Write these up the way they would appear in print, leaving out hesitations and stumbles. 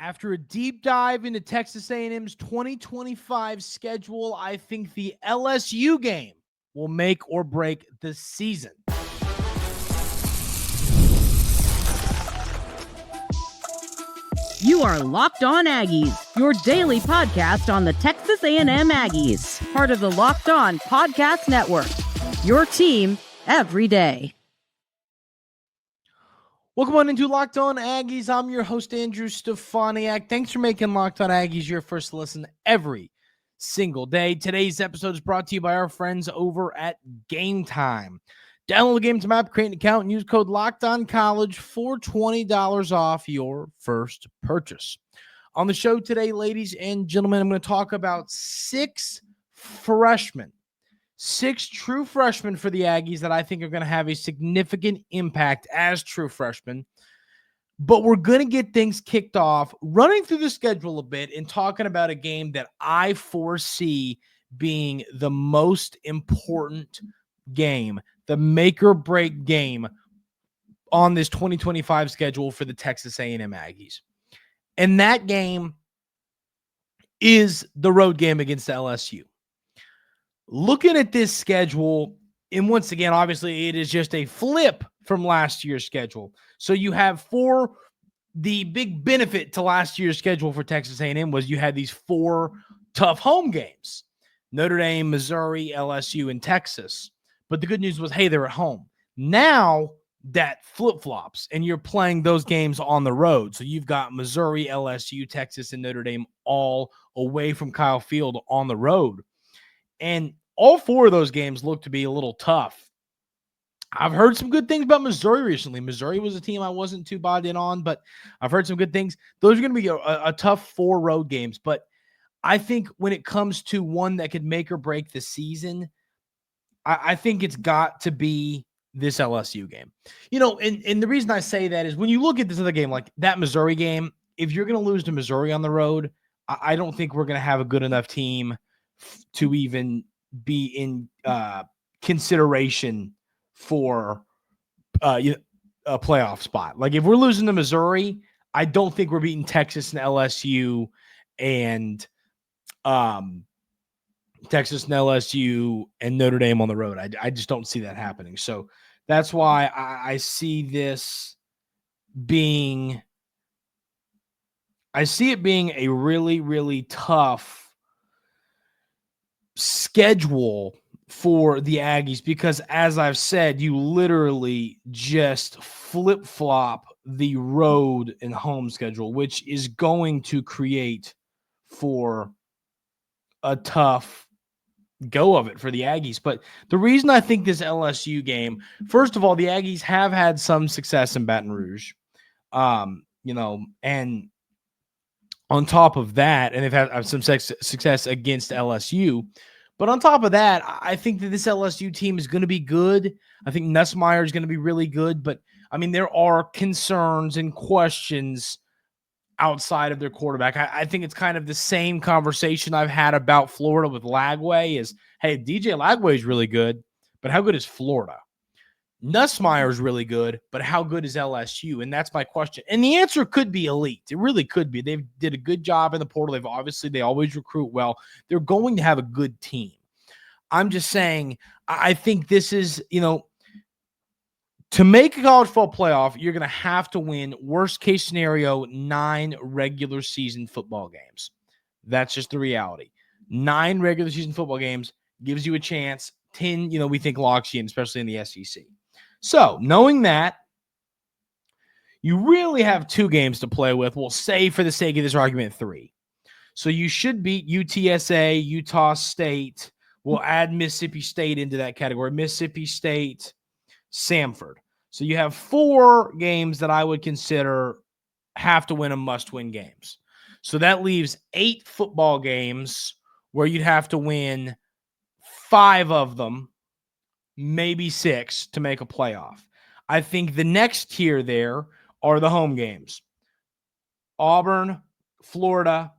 After a deep dive into Texas A&M's 2025 schedule, I think the LSU game will make or break the season. You are Locked On Aggies, your daily podcast on the Texas A&M Aggies, part of the Locked On Podcast Network, your team every day. Welcome on into Locked On Aggies. I'm your host, Andrew Stefaniak. Thanks for making Locked On Aggies your first listen every single day. Today's episode is brought to you by our friends over at Game Time. Download the Game Time app, create an account, and use code LOCKEDONCollege for $20 off your first purchase. On the show today, ladies and gentlemen, I'm going to talk about six true freshmen for the Aggies that I think are going to have a significant impact as true freshmen. But we're going to get things kicked off, running through the schedule a bit and talking about a game that I foresee being the most important game, the make or break game on this 2025 schedule for the Texas A&M Aggies. And that game is the road game against the LSU. Looking at this schedule, and once again, obviously, it is just a flip from last year's schedule. So you have the big benefit to last year's schedule for Texas A&M was you had these four tough home games: Notre Dame, Missouri, LSU, and Texas. But the good news was, hey, they're at home. Now that flip-flops, and you're playing those games on the road. So you've got Missouri, LSU, Texas, and Notre Dame all away from Kyle Field on the road. And all four of those games look to be a little tough. I've heard some good things about Missouri recently. Missouri was a team I wasn't too bought in on, but I've heard some good things. Those are going to be a tough four road games. But I think when it comes to one that could make or break the season, I think it's got to be this LSU game. You know, and the reason I say that is when you look at this other game, like that Missouri game, if you're going to lose to Missouri on the road, I don't think we're going to have a good enough team to even be in consideration for a playoff spot. Like if we're losing to Missouri, I don't think we're beating Texas and LSU and Notre Dame on the road. I just don't see that happening. So that's why I see this being – I see it being a really, really tough schedule for the Aggies because, as I've said, you literally just flip-flop the road and home schedule, which is going to create for a tough go of it for the Aggies. But the reason I think this LSU game, first of all, the Aggies have had some success in Baton Rouge, and on top of that, and they've had some success against LSU. But on top of that, I think that this LSU team is going to be good. I think Nussmeier is going to be really good. But, I mean, there are concerns and questions outside of their quarterback. I think it's kind of the same conversation I've had about Florida with Lagway is, hey, DJ Lagway is really good, but how good is Florida? Nussmeier is really good, but how good is LSU? And that's my question. And the answer could be elite. It really could be. They did a good job in the portal. They always recruit well. They're going to have a good team. I'm just saying, I think this is, to make a college football playoff, you're going to have to win, worst case scenario, 9 regular season football games. That's just the reality. 9 regular season football games gives you a chance. 10, we think locks you in, especially in the SEC. So, knowing that, you really have 2 games to play with. We'll say, for the sake of this argument, 3. So, you should beat UTSA, Utah State. We'll add Mississippi State into that category. Mississippi State, Samford. So, you have 4 games that I would consider have to win and must-win games. So, that leaves 8 football games where you'd have to win 5 of them, maybe 6 to make a playoff. I think the next tier there are the home games. Auburn, Florida,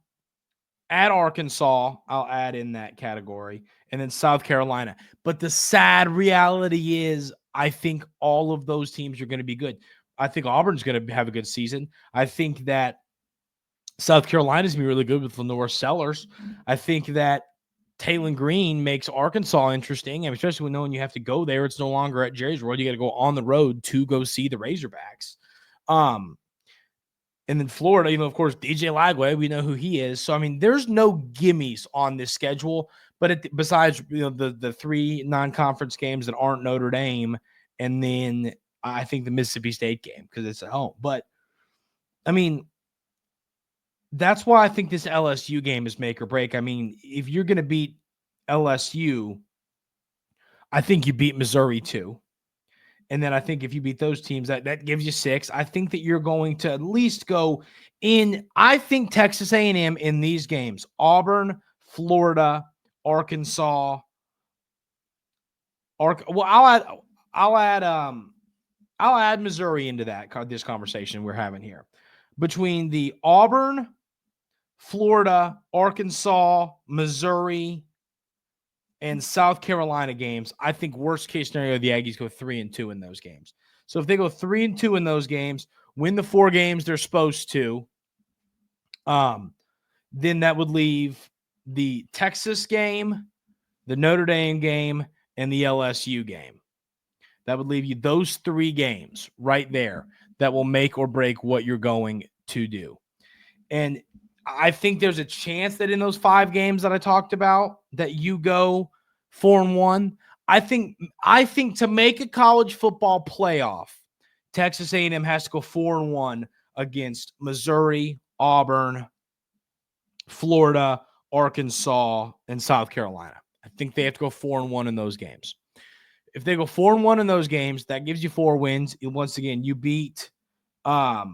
at Arkansas, I'll add in that category, and then South Carolina. But the sad reality is I think all of those teams are going to be good. I think Auburn's going to have a good season. I think that South Carolina's going to be really good with Lenore Sellers. I think that Taylon Green makes Arkansas interesting, and especially when knowing you have to go there. It's no longer at Jerry's World. You got to go on the road to go see the Razorbacks. And then Florida, of course, DJ Lagway, we know who he is. So, I mean, there's no gimmies on this schedule, but besides, the 3 non-conference games that aren't Notre Dame, and then I think the Mississippi State game because it's at home. But, I mean, that's why I think this LSU game is make or break. I mean, if you're going to beat LSU, I think you beat Missouri too. And then I think if you beat those teams, that gives you 6. I think that you're going to at least go in. I think Texas A&M in these games, Auburn, Florida, Arkansas. I'll add Missouri into this conversation we're having here. Between the Auburn, Florida, Arkansas, Missouri, and South Carolina games, I think worst case scenario, the Aggies go 3-2 in those games. So if they go 3-2 in those games, win the 4 games they're supposed to, then that would leave the Texas game, the Notre Dame game, and the LSU game. That would leave you those 3 games right there that will make or break what you're going to do. And I think there's a chance that in those 5 games that I talked about that you go 4-1. I think to make a college football playoff, Texas A&M has to go 4-1 against Missouri, Auburn, Florida, Arkansas, and South Carolina. I think they have to go 4-1 in those games. If they go 4-1 in those games, that gives you 4 wins. Once again, you beat UTSA,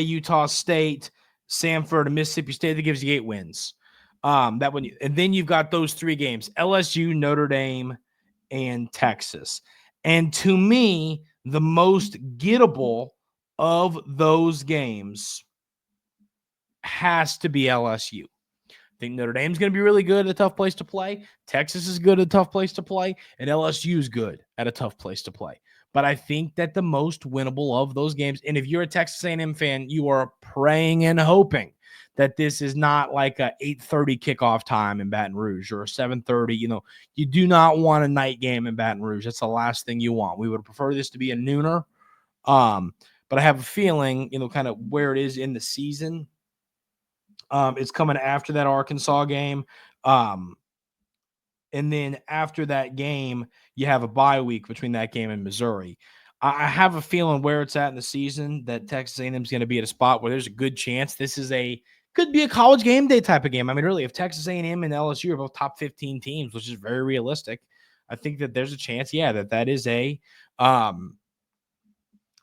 Utah State, Samford, and Mississippi State. That gives you 8 wins. And then you've got those 3 games: LSU, Notre Dame, and Texas. And to me, the most gettable of those games has to be LSU. I think Notre Dame's going to be really good at a tough place to play. Texas is good at a tough place to play. And LSU is good at a tough place to play. But I think that the most winnable of those games, and if you're a Texas A&M fan, you are praying and hoping that this is not like a 8:30 kickoff time in Baton Rouge or a 7:30. You do not want a night game in Baton Rouge. That's the last thing you want. We would prefer this to be a nooner. But I have a feeling, kind of where it is in the season, it's coming after that Arkansas game. And then after that game, you have a bye week between that game and Missouri. I have a feeling where it's at in the season that Texas A&M is going to be at a spot where there's a good chance this could be a college game day type of game. I mean, really, if Texas A&M and LSU are both top 15 teams, which is very realistic, I think that there's a chance,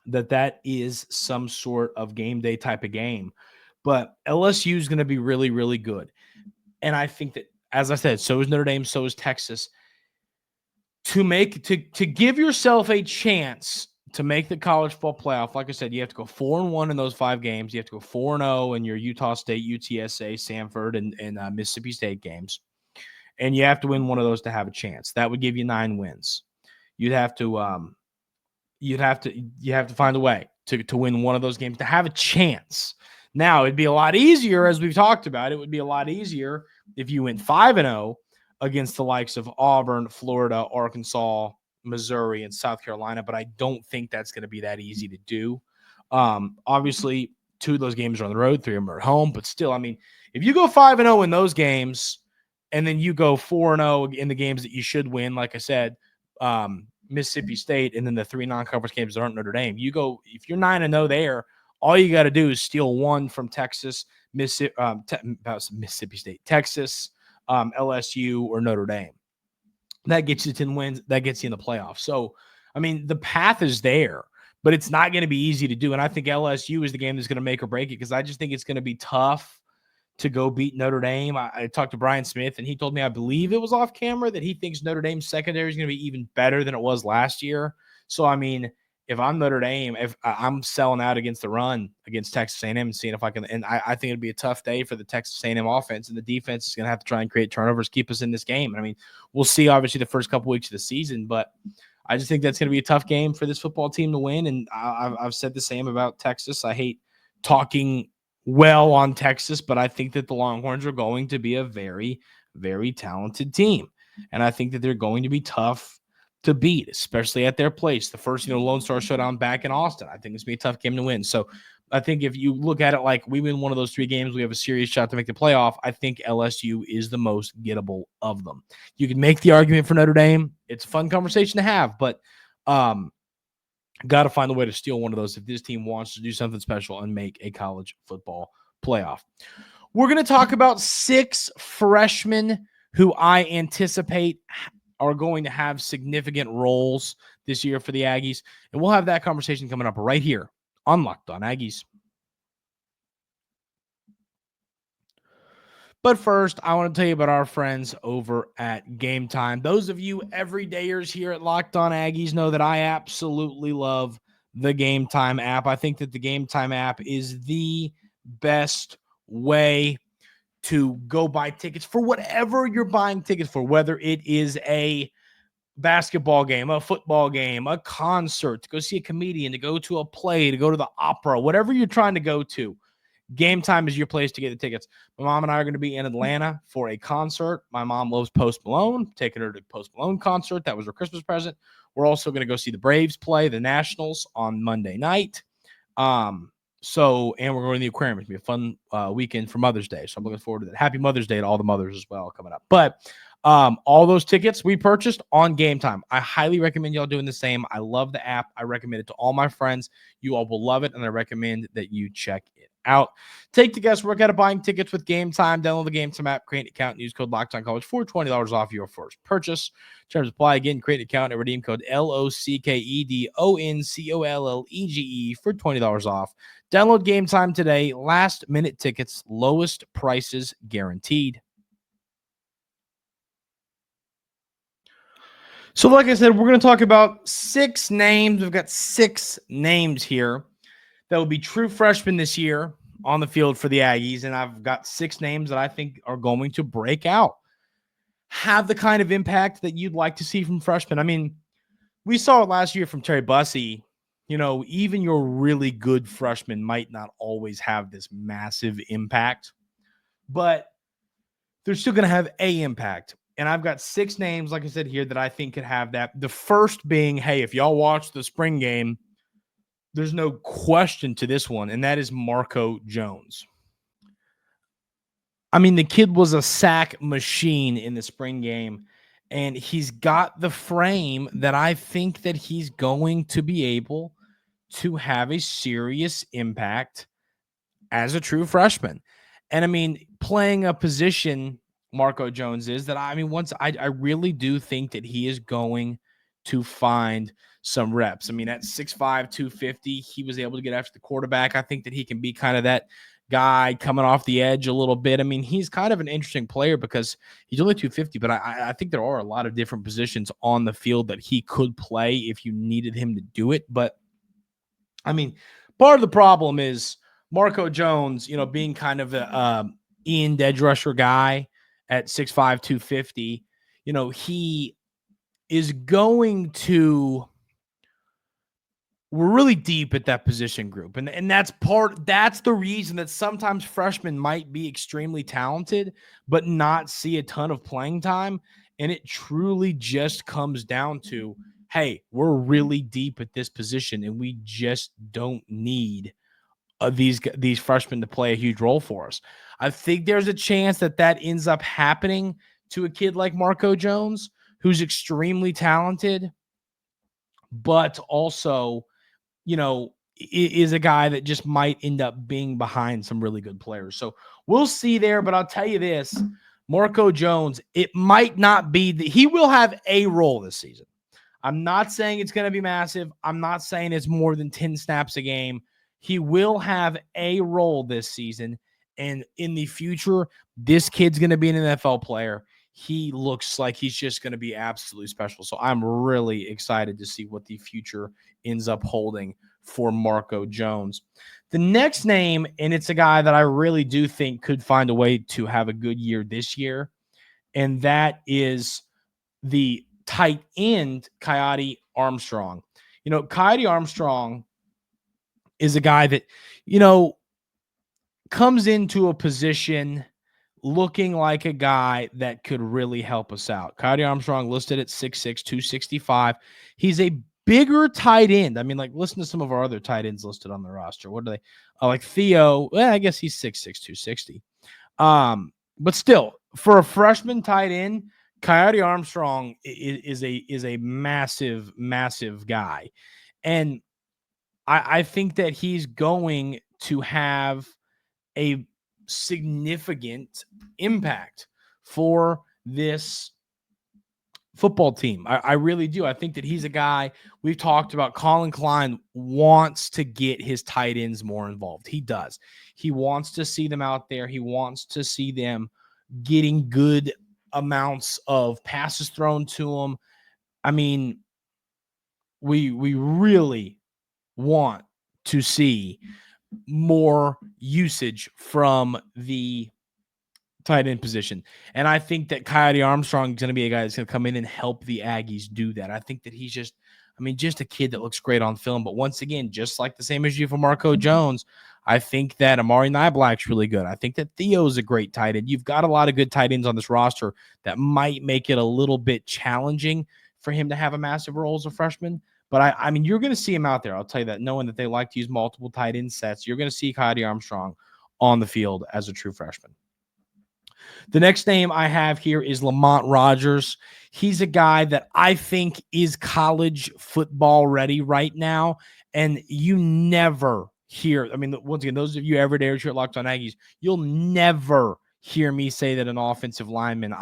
that is some sort of game day type of game. But LSU is going to be really, really good. And I think that, as I said, so is Notre Dame, so is Texas. To give yourself a chance to make the college football playoff, like I said, you have to go 4-1 in those 5 games. You have to go 4-0 in your Utah State, UTSA, Samford, and Mississippi State games. And you have to win one of those to have a chance. That would give you 9 wins. You have to find a way to win one of those games to have a chance. Now, it'd be a lot easier, as we've talked about. It would be a lot easier if you went 5-0 against the likes of Auburn, Florida, Arkansas, Missouri, and South Carolina, but I don't think that's going to be that easy to do. Obviously, 2 of those games are on the road, 3 of them are at home, but still, I mean, if you go 5-0 in those games and then you go 4-0 in the games that you should win, like I said, Mississippi State, and then the 3 non-conference games that aren't Notre Dame, if you're 9-0 there, all you got to do is steal 1 from Texas, Mississippi State, Texas, LSU, or Notre Dame. That gets you 10 wins. That gets you in the playoffs. So, I mean, the path is there, but it's not going to be easy to do. And I think LSU is the game that's going to make or break it, because I just think it's going to be tough to go beat Notre Dame. I talked to Brian Smith, and he told me, I believe it was off camera, that he thinks Notre Dame's secondary is going to be even better than it was last year. So, I mean, if I'm Notre Dame, if I'm selling out against the run against Texas A&M and seeing if I can, and I think it'd be a tough day for the Texas A&M offense, and the defense is going to have to try and create turnovers, keep us in this game. I mean, we'll see obviously the first couple weeks of the season, but I just think that's going to be a tough game for this football team to win. And I've said the same about Texas. I hate talking well on Texas, but I think that the Longhorns are going to be a very, very talented team. And I think that they're going to be tough to beat, especially at their place. The first, Lone Star Showdown back in Austin. I think it's going to be a tough game to win. So I think if you look at it like we win one of those 3 games, we have a serious shot to make the playoff. I think LSU is the most gettable of them. You can make the argument for Notre Dame. It's a fun conversation to have, but got to find a way to steal one of those if this team wants to do something special and make a college football playoff. We're going to talk about 6 freshmen who I anticipate are going to have significant roles this year for the Aggies, and we'll have that conversation coming up right here on Locked On Aggies. But first, I want to tell you about our friends over at Game Time. Those of you everydayers here at Locked On Aggies know that I absolutely love the Game Time app. I think that the Game Time app is the best way to go buy tickets for whatever you're buying tickets for, whether it is a basketball game, a football game, a concert, to go see a comedian, to go to a play, to go to the opera, whatever you're trying to go to. Game Time is your place to get the tickets. My mom and I are going to be in Atlanta for a concert. My mom loves Post Malone, taking her to Post Malone concert. That was her Christmas present. We're also going to go see the Braves play the Nationals on Monday night. And we're going to the aquarium. It's going to be a fun weekend for Mother's Day. So I'm looking forward to that. Happy Mother's Day to all the mothers as well coming up. But all those tickets we purchased on Game Time. I highly recommend y'all doing the same. I love the app. I recommend it to all my friends. You all will love it, and I recommend that you check it out. Take the guesswork out of buying tickets with Game Time. Download the Game Time app, create an account, and use code LOCKEDONCollege for $20 off your first purchase. Terms apply. Again, create an account and redeem code LOCKEDONCOLLEGE for $20 off. Download Game Time today. Last minute tickets, lowest prices guaranteed. So like I said, we're going to talk about 6 names. We've got 6 names here that will be true freshmen this year on the field for the Aggies. And I've got 6 names that I think are going to break out, have the kind of impact that you'd like to see from freshmen. I mean, we saw it last year from Terry Bussey. Even your really good freshmen might not always have this massive impact, but they're still going to have an impact. And I've got 6 names, like I said here, that I think could have that. The first being, hey, if y'all watch the spring game, there's no question to this one, and that is Marco Jones. I mean, the kid was a sack machine in the spring game, and he's got the frame that I think that he's going to be able to have a serious impact as a true freshman. And I mean, playing a position Marco Jones is that, I really do think that he is going to find some reps. I mean, at 6'5", 250, he was able to get after the quarterback. I think that he can be kind of that guy coming off the edge a little bit. I mean, he's kind of an interesting player because he's only 250, but I think there are a lot of different positions on the field that he could play if you needed him to do it. But I mean, part of the problem is Marco Jones, being kind of a Ian edge rusher guy at 6'5", 250, he is going to – we're really deep at that position group. And that's the reason that sometimes freshmen might be extremely talented, but not see a ton of playing time. And it truly just comes down to, hey, we're really deep at this position and we just don't need these freshmen to play a huge role for us. I think there's a chance that ends up happening to a kid like Marco Jones, who's extremely talented, but also, is a guy that just might end up being behind some really good players. So we'll see there, but I'll tell you this, Marco Jones, it might not be he will have a role this season. I'm not saying it's going to be massive. I'm not saying it's more than 10 snaps a game. He will have a role this season. And in the future, this kid's going to be an NFL player. He looks like he's just going to be absolutely special. So I'm really excited to see what the future ends up holding for Marco Jones. The next name, and it's a guy that I really do think could find a way to have a good year this year, and that is the tight end, Coyote Armstrong. Coyote Armstrong is a guy that, comes into a position looking like a guy that could really help us out. Coyote Armstrong listed at 6'6", 265. He's a bigger tight end. I mean, like, listen to some of our other tight ends listed on the roster. What are they? Like Theo, I guess he's 6'6", 260. But still, for a freshman tight end, Coyote Armstrong is a massive, massive guy. And I think that he's going to have a significant impact for this football team. I really do. I think that he's a guy we've talked about. Colin Klein wants to get his tight ends more involved. He does. He wants to see them out there. He wants to see them getting good amounts of passes thrown to them. I mean, we really want to see more usage from the tight end position. And I think that Coyote Armstrong is going to be a guy that's going to come in and help the Aggies do that. I think that he's just a kid that looks great on film. But once again, just like the same issue for Marco Jones, I think that Amari Niblack's really good. I think that Theo's a great tight end. You've got a lot of good tight ends on this roster that might make it a little bit challenging for him to have a massive role as a freshman. But I mean, you're going to see him out there. I'll tell you that, knowing that they like to use multiple tight end sets, you're going to see Coyote Armstrong on the field as a true freshman. The next name I have here is Lamont Rogers. He's a guy that I think is college football ready right now. And you never hear, I mean, once again, those of you every day here at Locked On Aggies, you'll never hear me say that an offensive lineman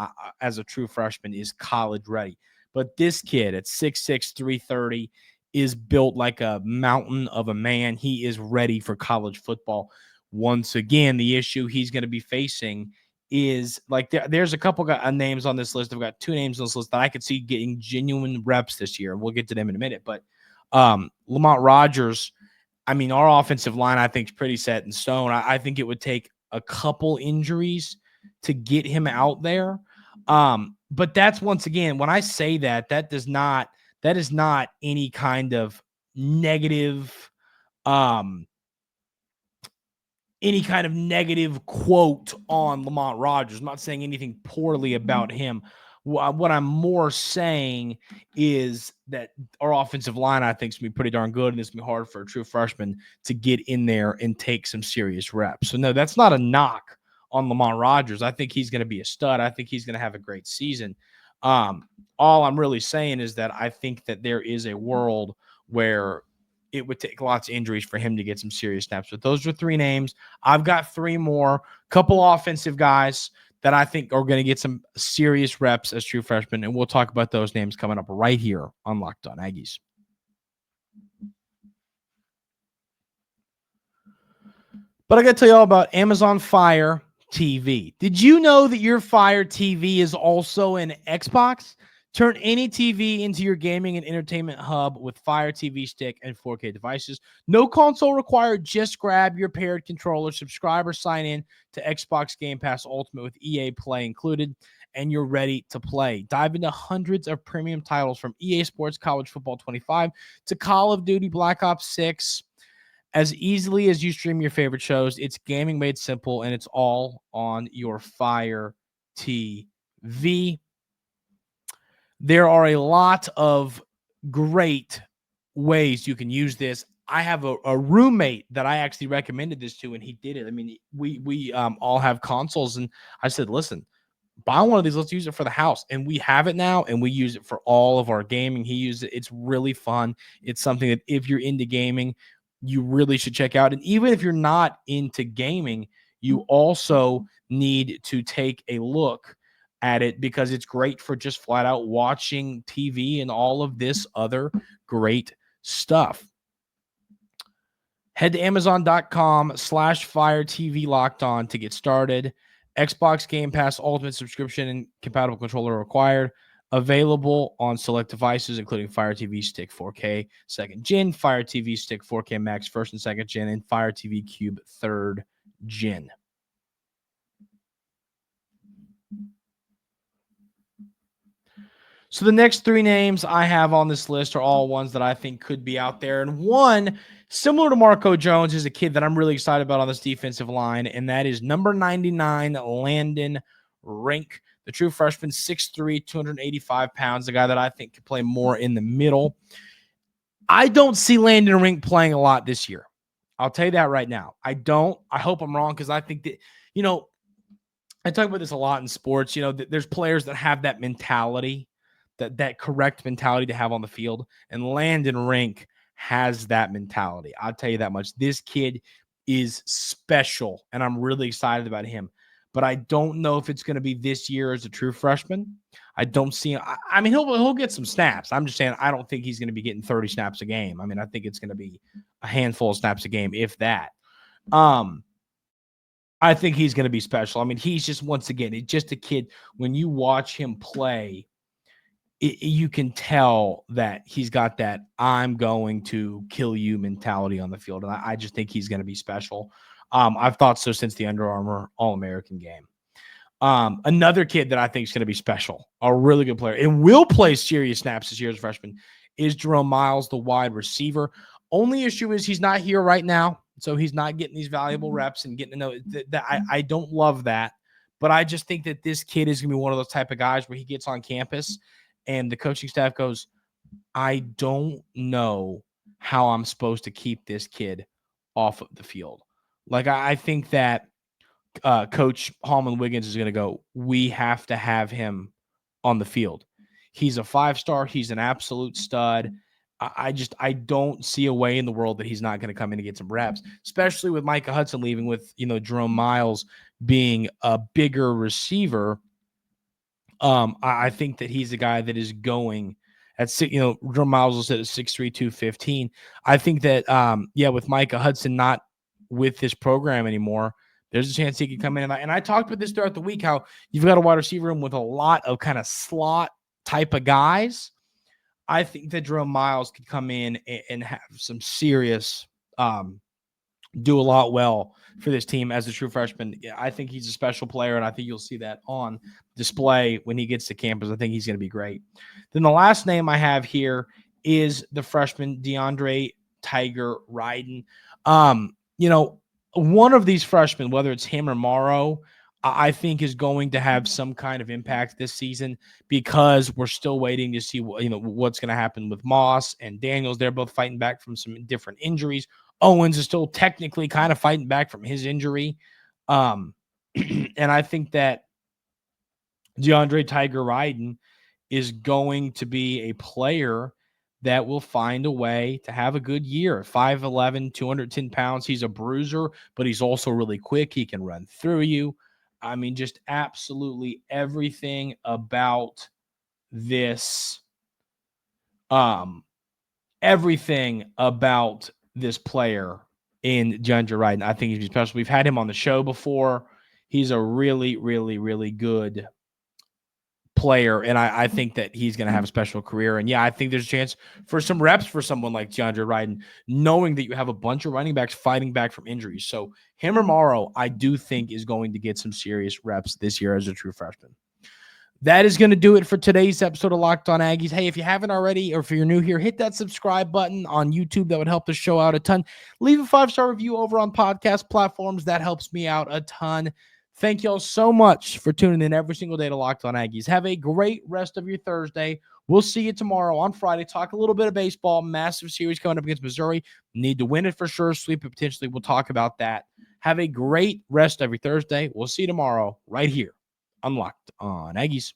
as a true freshman is college ready. But this kid at 6'6", 330 is built like a mountain of a man. He is ready for college football. Once again, the issue he's going to be facing is like there's a couple names on this list. I've got 2 names on this list that I could see getting genuine reps this year. We'll get to them in a minute. But Lamont Rogers, I mean, our offensive line, I think, is pretty set in stone. I think it would take a couple injuries to get him out there. But that's, once again, when I say that is not any kind of negative quote on Lamont Rogers. I'm not saying anything poorly about him. What I'm more saying is that our offensive line, I think, is going to be pretty darn good, and it's going to be hard for a true freshman to get in there and take some serious reps. So, no, that's not a knock on Lamont Rogers. I think he's going to be a stud. I think he's going to have a great season. All I'm really saying is that I think that there is a world where it would take lots of injuries for him to get some serious snaps. But those are 3 names. I've got 3 more, couple offensive guys that I think are going to get some serious reps as true freshmen, and we'll talk about those names coming up right here on Locked On Aggies. But I got to tell you all about Amazon Fire TV. Did you know that your Fire TV is also an Xbox? Turn any TV into your gaming and entertainment hub with Fire TV Stick and 4K devices. No console required. Just grab your paired controller, subscribe or sign in to Xbox Game Pass Ultimate with EA Play included, and you're ready to play. Dive into hundreds of premium titles from EA Sports College Football 25 to Call of Duty Black Ops 6. As easily as you stream your favorite shows, it's gaming made simple, and it's all on your Fire TV. There are a lot of great ways you can use this. I have a roommate that I actually recommended this to, and he did it. I mean, we all have consoles, and I said, listen, buy one of these. Let's use it for the house. And we have it now, and we use it for all of our gaming. He used it. It's really fun. It's something that if you're into gaming, you really should check out. And even if you're not into gaming, you also need to take a look at it, because it's great for just flat out watching TV and all of this other great stuff. Head to Amazon.com/Fire TV Locked On to get started. Xbox Game Pass Ultimate subscription and compatible controller required. Available on select devices, including Fire TV Stick 4K 2nd Gen, Fire TV Stick 4K Max 1st and 2nd Gen, and Fire TV Cube 3rd Gen. So the next three names I have on this list are all ones that I think could be out there. And one, similar to Marco Jones, is a kid that I'm really excited about on this defensive line, and that is number 99, Landon Rink, the true freshman, 6'3", 285 pounds, the guy that I think could play more in the middle. I don't see Landon Rink playing a lot this year. I'll tell you that right now. I don't. I hope I'm wrong because I think that, I talk about this a lot in sports. There's players that have that mentality, that correct mentality to have on the field. And Landon Rink has that mentality. I'll tell you that much. This kid is special, and I'm really excited about him. But I don't know if it's going to be this year as a true freshman. I don't see him. I mean, he'll get some snaps. I'm just saying I don't think he's going to be getting 30 snaps a game. I mean, I think it's going to be a handful of snaps a game, if that. I think he's going to be special. I mean, he's just, once again, he's just a kid. When you watch him play, you can tell that he's got that I'm going to kill you mentality on the field. And I just think he's going to be special. I've thought so since the Under Armour All-American game. Another kid that I think is going to be special, a really good player, and will play serious snaps this year as a freshman, is Jerome Miles, the wide receiver. Only issue is he's not here right now, so he's not getting these valuable reps and getting to know that. I don't love that, but I just think that this kid is going to be one of those type of guys where he gets on campus and the coaching staff goes, I don't know how I'm supposed to keep this kid off of the field. Like, I think that Coach Hallman Wiggins is going to go, we have to have him on the field. He's a 5-star. He's an absolute stud. I don't see a way in the world that he's not going to come in and get some reps, especially with Micah Hudson leaving, with, Jerome Miles being a bigger receiver. I think that he's a guy that is going at, Jerome Miles was at 6'3", 215. I think that, with Micah Hudson not with this program anymore, there's a chance he could come in. And I talked about this throughout the week, how you've got a wide receiver room with a lot of kind of slot type of guys. I think that Jerome Miles could come in and have some serious, do a lot well for this team as a true freshman. I think he's a special player, and I think you'll see that on display when he gets to campus. I think he's going to be great. Then the last name I have here is the freshman DeAndre Tiger Ryden. One of these freshmen, whether it's him or Morrow, I think is going to have some kind of impact this season, because we're still waiting to see what's going to happen with Moss and Daniels. They're both fighting back from some different injuries. Owens is still technically kind of fighting back from his injury. And I think that DeAndre Tiger Ryden is going to be a player that will find a way to have a good year. 5'11", 210 pounds. He's a bruiser, but he's also really quick. He can run through you. I mean, just absolutely everything about this, player in DeAndre Ryden, I think he's special. We've had him on the show before. He's a really, really, really good player, and I think that he's going to have a special career. And I think there's a chance for some reps for someone like DeAndre Ryden, knowing that you have a bunch of running backs fighting back from injuries. So him or Morrow, I do think, is going to get some serious reps this year as a true freshman. That is going to do it for today's episode of Locked On Aggies. Hey, if you haven't already, or if you're new here, hit that subscribe button on YouTube. That would help the show out a ton. Leave a 5-star review over on podcast platforms. That helps me out a ton. Thank y'all so much for tuning in every single day to Locked On Aggies. Have a great rest of your Thursday. We'll see you tomorrow on Friday. Talk a little bit of baseball. Massive series coming up against Missouri. Need to win it for sure. Sweep it potentially. We'll talk about that. Have a great rest of your Thursday. We'll see you tomorrow right here on Locked On Aggies.